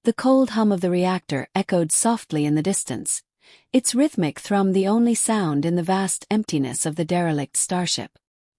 The cold hum of the reactor echoed softly in the distance, its rhythmic thrum the only sound in the vast emptiness of the derelict starship.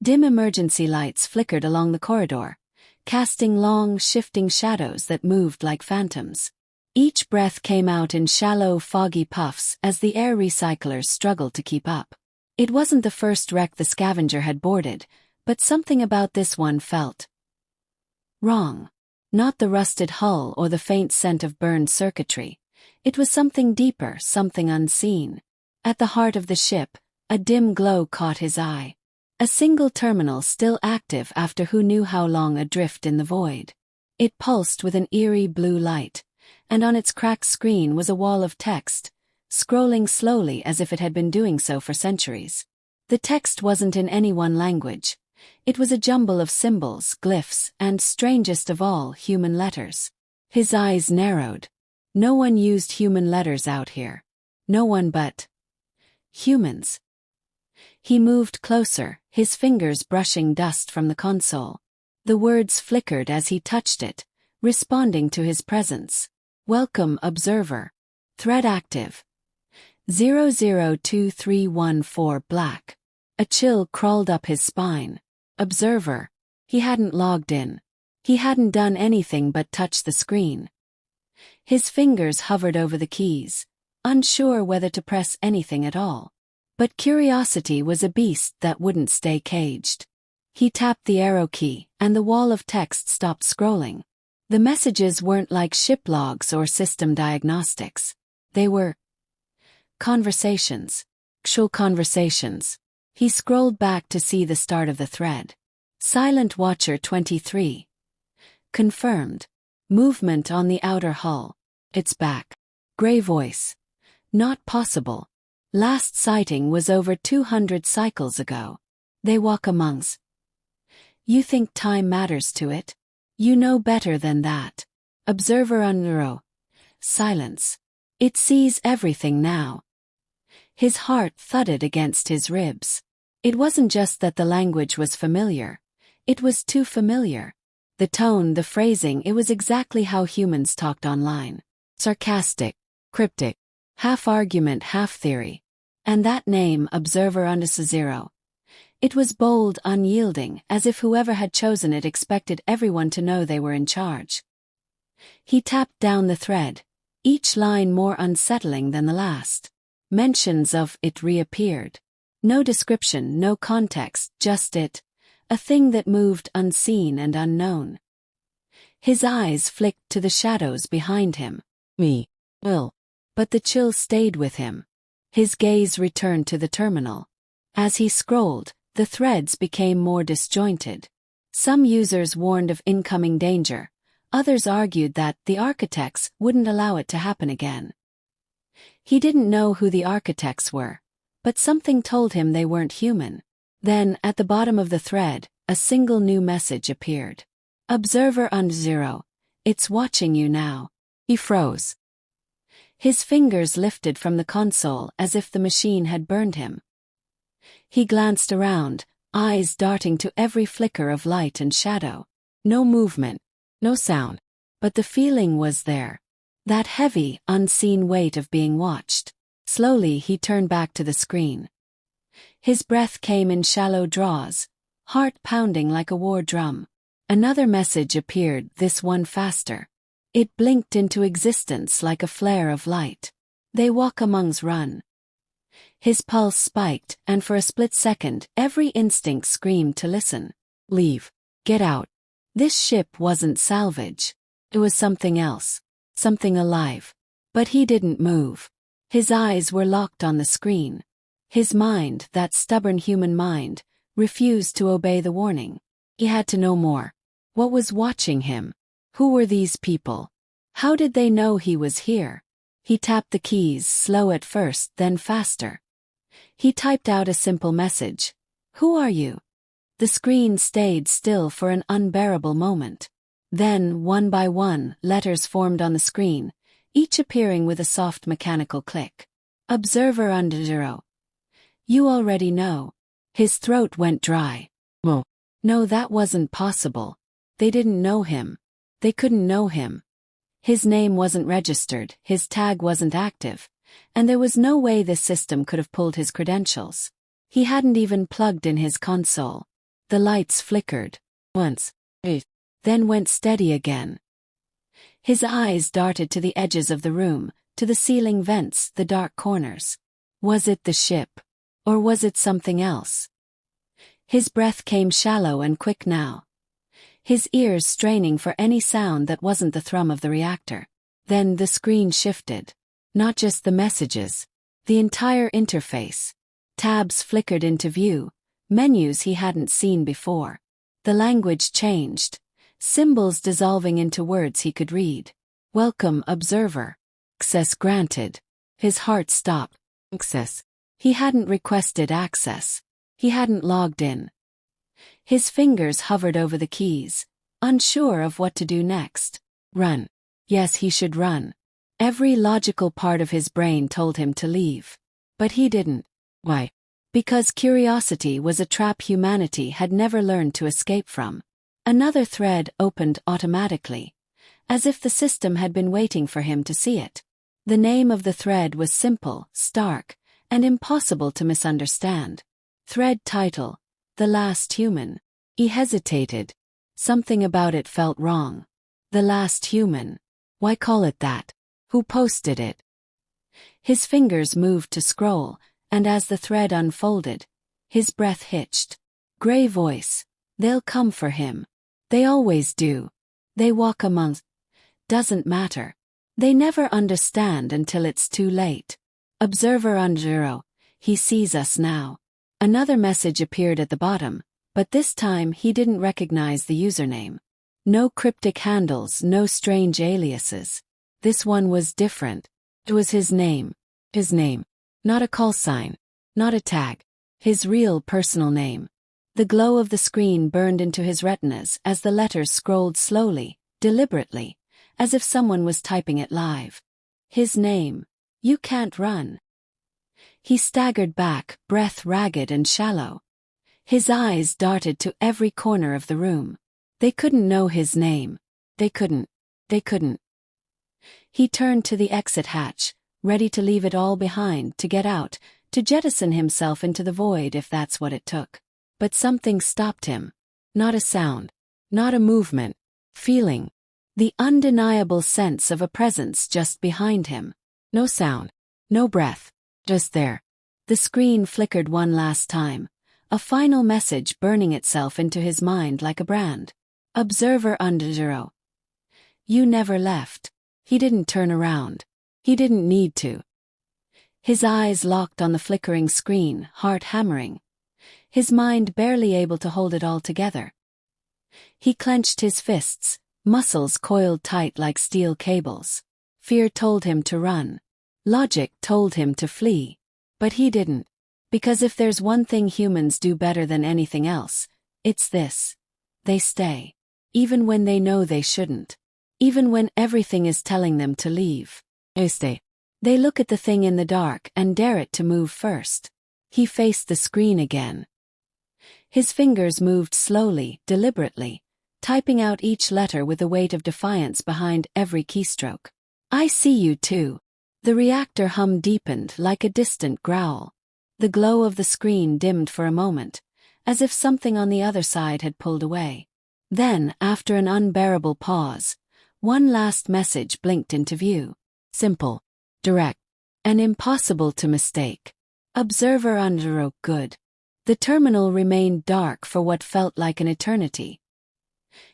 Dim emergency lights flickered along the corridor, casting long, shifting shadows that moved like phantoms. Each breath came out in shallow, foggy puffs as the air recyclers struggled to keep up. It wasn't the first wreck the Scavenger had boarded, but something about this one felt wrong. Not the rusted hull or the faint scent of burned circuitry. It was something deeper, something unseen. At the heart of the ship, a dim glow caught his eye. A single terminal still active after who knew how long adrift in the void. It pulsed with an eerie blue light, and on its cracked screen was a wall of text, scrolling slowly as if it had been doing so for centuries. The text wasn't in any one language. It was a jumble of symbols, glyphs, and, strangest of all, human letters. His eyes narrowed. No one used human letters out here. No one but humans. He moved closer, his fingers brushing dust from the console. The words flickered as he touched it, responding to his presence. Welcome, observer. Thread active. 002314 black. A chill crawled up his spine. Observer. He hadn't logged in. He hadn't done anything but touch the screen. His fingers hovered over the keys, unsure whether to press anything at all. But curiosity was a beast that wouldn't stay caged. He tapped the arrow key, and the wall of text stopped scrolling. The messages weren't like ship logs or system diagnostics. They were conversations. Actual conversations. He scrolled back to see the start of the thread. Silent Watcher 23. Confirmed. Movement on the outer hull. It's back. Gray voice. Not possible. Last sighting was over 200 cycles ago. They walk amongst. You think time matters to it? You know better than that. Observer unravel. Silence. It sees everything now. His heart thudded against his ribs. It wasn't just that the language was familiar. It was too familiar. The tone, the phrasing, it was exactly how humans talked online. Sarcastic, cryptic, half argument, half theory. And that name, Observer _0. It was bold, unyielding, as if whoever had chosen it expected everyone to know they were in charge. He tapped down the thread, each line more unsettling than the last. Mentions of it reappeared. No description, no context, just it. A thing that moved unseen and unknown. His eyes flicked to the shadows behind him. Me. Will. But the chill stayed with him. His gaze returned to the terminal. As he scrolled, the threads became more disjointed. Some users warned of incoming danger. Others argued that the architects wouldn't allow it to happen again. He didn't know who the architects were, but something told him they weren't human. Then, at the bottom of the thread, a single new message appeared. Observer _0. It's watching you now. He froze. His fingers lifted from the console as if the machine had burned him. He glanced around, eyes darting to every flicker of light and shadow. No movement, no sound. But the feeling was there. That heavy, unseen weight of being watched. Slowly he turned back to the screen. His breath came in shallow draws, heart pounding like a war drum. Another message appeared, this one faster. It blinked into existence like a flare of light. They walk amongst run. His pulse spiked, and for a split second, every instinct screamed to listen. Leave. Get out. This ship wasn't salvage. It was something else. Something alive. But he didn't move. His eyes were locked on the screen. His mind, that stubborn human mind, refused to obey the warning. He had to know more. What was watching him? Who were these people? How did they know he was here? He tapped the keys, slow at first, then faster. He typed out a simple message. Who are you? The screen stayed still for an unbearable moment. Then, one by one, letters formed on the screen, each appearing with a soft mechanical click. Observer _0. You already know. His throat went dry. No, that wasn't possible. They didn't know him. They couldn't know him. His name wasn't registered, his tag wasn't active, and there was no way this system could have pulled his credentials. He hadn't even plugged in his console. The lights flickered. Once. Then went steady again. His eyes darted to the edges of the room, to the ceiling vents, the dark corners. Was it the ship? Or was it something else? His breath came shallow and quick now, his ears straining for any sound that wasn't the thrum of the reactor. Then the screen shifted. Not just the messages, the entire interface. Tabs flickered into view, menus he hadn't seen before. The language changed, symbols dissolving into words he could read. Welcome, observer. Access granted. His heart stopped. Access. He hadn't requested access. He hadn't logged in. His fingers hovered over the keys, unsure of what to do next. Run. Yes, he should run. Every logical part of his brain told him to leave. But he didn't. Why? Because curiosity was a trap humanity had never learned to escape from. Another thread opened automatically, as if the system had been waiting for him to see it. The name of the thread was simple, stark, and impossible to misunderstand. Thread title: The Last Human. He hesitated. Something about it felt wrong. The Last Human. Why call it that? Who posted it? His fingers moved to scroll, and as the thread unfolded, his breath hitched. Gray voice. They'll come for him. They always do. They walk among. Doesn't matter. They never understand until it's too late. Observer Unjuro. He sees us now. Another message appeared at the bottom, but this time he didn't recognize the username. No cryptic handles, no strange aliases. This one was different. It was his name. His name. Not a call sign. Not a tag. His real personal name. The glow of the screen burned into his retinas as the letters scrolled slowly, deliberately, as if someone was typing it live. His name. You can't run. He staggered back, breath ragged and shallow. His eyes darted to every corner of the room. They couldn't know his name. They couldn't. He turned to the exit hatch, ready to leave it all behind, to get out, to jettison himself into the void if that's what it took. But something stopped him. Not a sound. Not a movement. Feeling. The undeniable sense of a presence just behind him. No sound. No breath. Just there. The screen flickered one last time, a final message burning itself into his mind like a brand. Observer Unjuro. You never left. He didn't turn around. He didn't need to. His eyes locked on the flickering screen, heart hammering. His mind barely able to hold it all together. He clenched his fists, muscles coiled tight like steel cables. Fear told him to run. Logic told him to flee. But he didn't. Because if there's one thing humans do better than anything else, it's this. They stay. Even when they know they shouldn't. Even when everything is telling them to leave. They stay. They look at the thing in the dark and dare it to move first. He faced the screen again. His fingers moved slowly, deliberately, typing out each letter with the weight of defiance behind every keystroke. I see you too. The reactor hum deepened like a distant growl. The glow of the screen dimmed for a moment, as if something on the other side had pulled away. Then, after an unbearable pause, one last message blinked into view. Simple, direct, and impossible to mistake. Observer Unjuro. Good. The terminal remained dark for what felt like an eternity.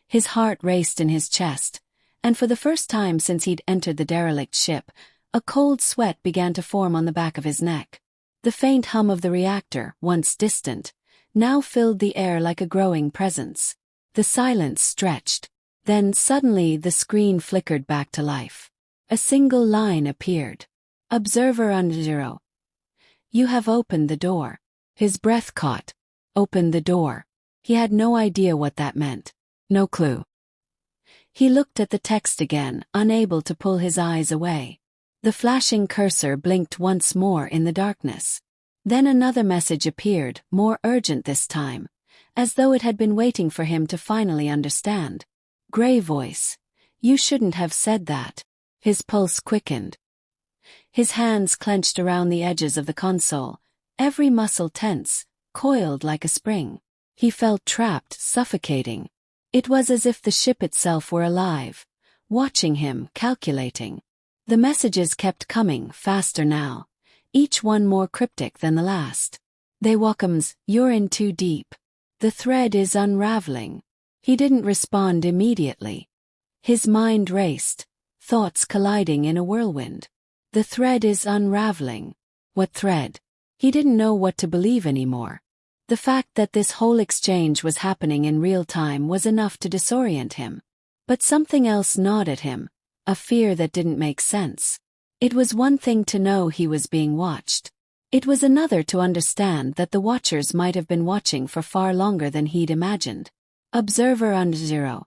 His heart raced in his chest, and for the first time since he'd entered the derelict ship, a cold sweat began to form on the back of his neck. The faint hum of the reactor, once distant, now filled the air like a growing presence. The silence stretched. Then suddenly the screen flickered back to life. A single line appeared. Observer Unjuro. You have opened the door. His breath caught. Opened the door. He had no idea what that meant. No clue. He looked at the text again, unable to pull his eyes away. The flashing cursor blinked once more in the darkness. Then another message appeared, more urgent this time, as though it had been waiting for him to finally understand. Gray voice. You shouldn't have said that. His pulse quickened. His hands clenched around the edges of the console, every muscle tense, coiled like a spring. He felt trapped, suffocating. It was as if the ship itself were alive, watching him, calculating. The messages kept coming, faster now, each one more cryptic than the last. They welcomes, "You're in too deep. The thread is unraveling." He didn't respond immediately. His mind raced, thoughts colliding in a whirlwind. The thread is unraveling. What thread? He didn't know what to believe anymore. The fact that this whole exchange was happening in real time was enough to disorient him. But something else gnawed at him, a fear that didn't make sense. It was one thing to know he was being watched. It was another to understand that the watchers might have been watching for far longer than he'd imagined. Observer under zero.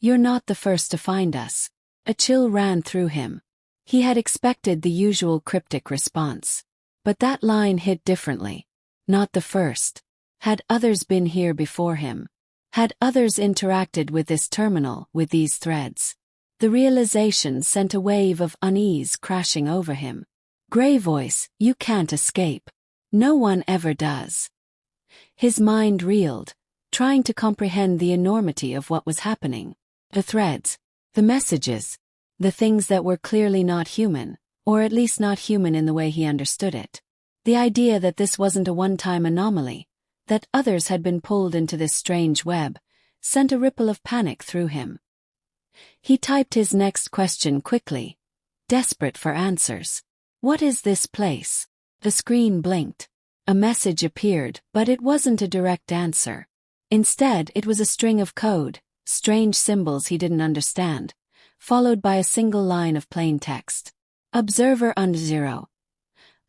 You're not the first to find us. A chill ran through him. He had expected the usual cryptic response. But that line hit differently. Not the first. Had others been here before him? Had others interacted with this terminal, with these threads? The realization sent a wave of unease crashing over him. Gray voice, you can't escape. No one ever does. His mind reeled, trying to comprehend the enormity of what was happening. The threads, the messages, the things that were clearly not human, or at least not human in the way he understood it. The idea that this wasn't a one-time anomaly, that others had been pulled into this strange web, sent a ripple of panic through him. He typed his next question quickly, desperate for answers. What is this place? The screen blinked. A message appeared, but it wasn't a direct answer. Instead, it was a string of code, strange symbols he didn't understand, followed by a single line of plain text. Observer under zero.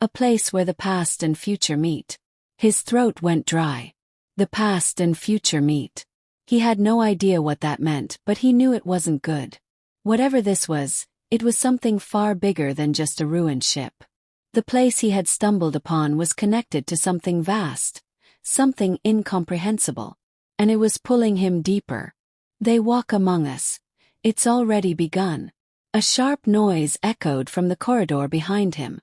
A place where the past and future meet. His throat went dry. The past and future meet. He had no idea what that meant, but he knew it wasn't good. Whatever this was, it was something far bigger than just a ruined ship. The place he had stumbled upon was connected to something vast, something incomprehensible. And it was pulling him deeper. They walk among us. It's already begun. A sharp noise echoed from the corridor behind him.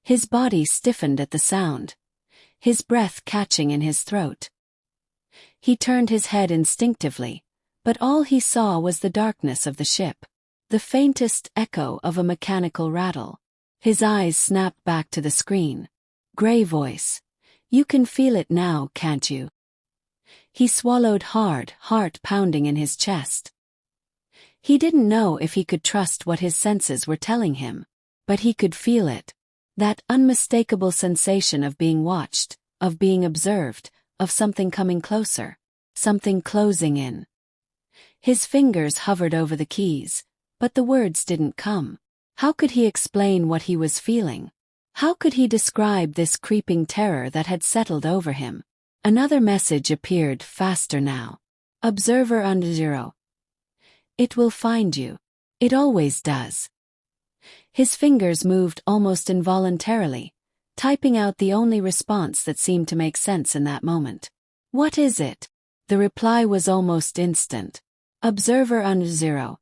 His body stiffened at the sound, his breath catching in his throat. He turned his head instinctively, but all he saw was the darkness of the ship, the faintest echo of a mechanical rattle. His eyes snapped back to the screen. Gray voice. You can feel it now, can't you? He swallowed hard, heart pounding in his chest. He didn't know if he could trust what his senses were telling him, but he could feel it. That unmistakable sensation of being watched, of being observed, of something coming closer, something closing in. His fingers hovered over the keys, but the words didn't come. How could he explain what he was feeling? How could he describe this creeping terror that had settled over him? Another message appeared, faster now. Observer under zero. It will find you. It always does. His fingers moved almost involuntarily, typing out the only response that seemed to make sense in that moment. What is it? The reply was almost instant. Observer under zero.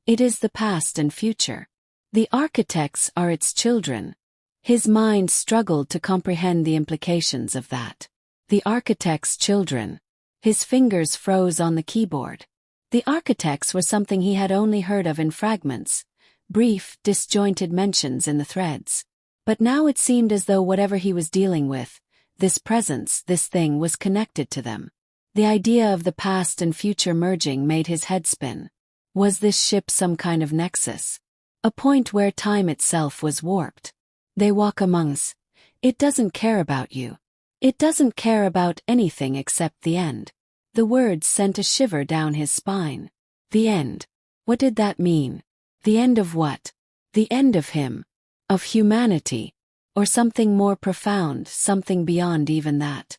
It is the past and future. The architects are its children. His mind struggled to comprehend the implications of that. The architects' children. His fingers froze on the keyboard. The architects were something he had only heard of in fragments, brief, disjointed mentions in the threads. But now it seemed as though whatever he was dealing with, this presence, this thing was connected to them. The idea of the past and future merging made his head spin. Was this ship some kind of nexus? A point where time itself was warped. They walk among us. It doesn't care about you. It doesn't care about anything except the end. The words sent a shiver down his spine. The end. What did that mean? The end of what? The end of him. Of humanity. Or something more profound, something beyond even that.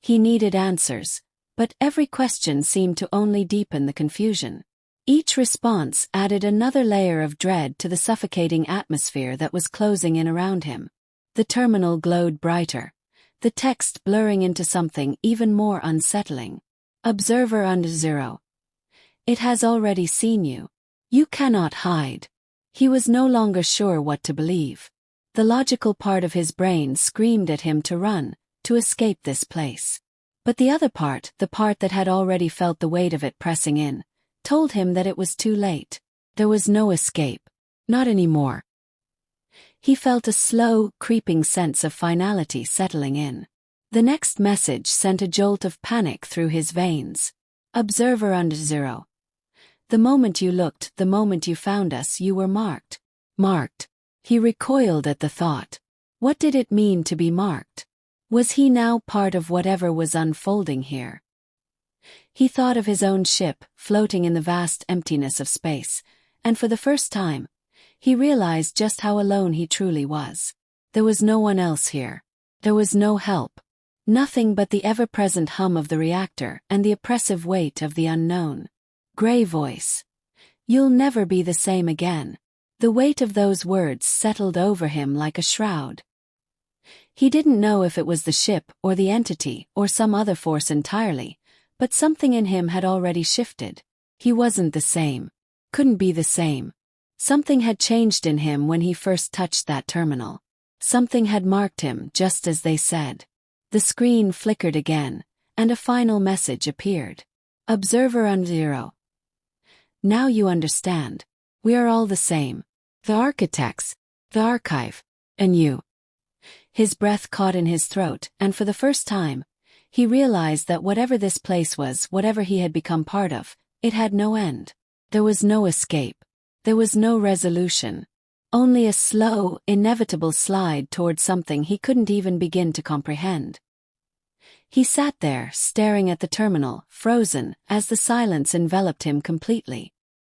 He needed answers, but every question seemed to only deepen the confusion. Each response added another layer of dread to the suffocating atmosphere that was closing in around him. The terminal glowed brighter, the text blurring into something even more unsettling. Observer under zero. It has already seen you. You cannot hide. He was no longer sure what to believe. The logical part of his brain screamed at him to run, to escape this place. But the other part, the part that had already felt the weight of it pressing in, told him that it was too late. There was no escape. Not anymore. He felt a slow, creeping sense of finality settling in. The next message sent a jolt of panic through his veins. Observer under 0. The moment you looked, the moment you found us, you were marked. Marked. He recoiled at the thought. What did it mean to be marked? Was he now part of whatever was unfolding here? He thought of his own ship, floating in the vast emptiness of space, and for the first time, he realized just how alone he truly was. There was no one else here. There was no help. Nothing but the ever-present hum of the reactor and the oppressive weight of the unknown. Gray voice. You'll never be the same again. The weight of those words settled over him like a shroud. He didn't know if it was the ship or the entity or some other force entirely, but something in him had already shifted. He wasn't the same. Couldn't be the same. Something had changed in him when he first touched that terminal. Something had marked him just as they said. The screen flickered again, and a final message appeared. Observer under 0. Now you understand. We are all the same. The architects, the archive, and you. His breath caught in his throat, and for the first time, he realized that whatever this place was, whatever he had become part of, it had no end. There was no escape. There was no resolution. Only a slow, inevitable slide toward something he couldn't even begin to comprehend. He sat there, staring at the terminal, frozen, as the silence enveloped him completely.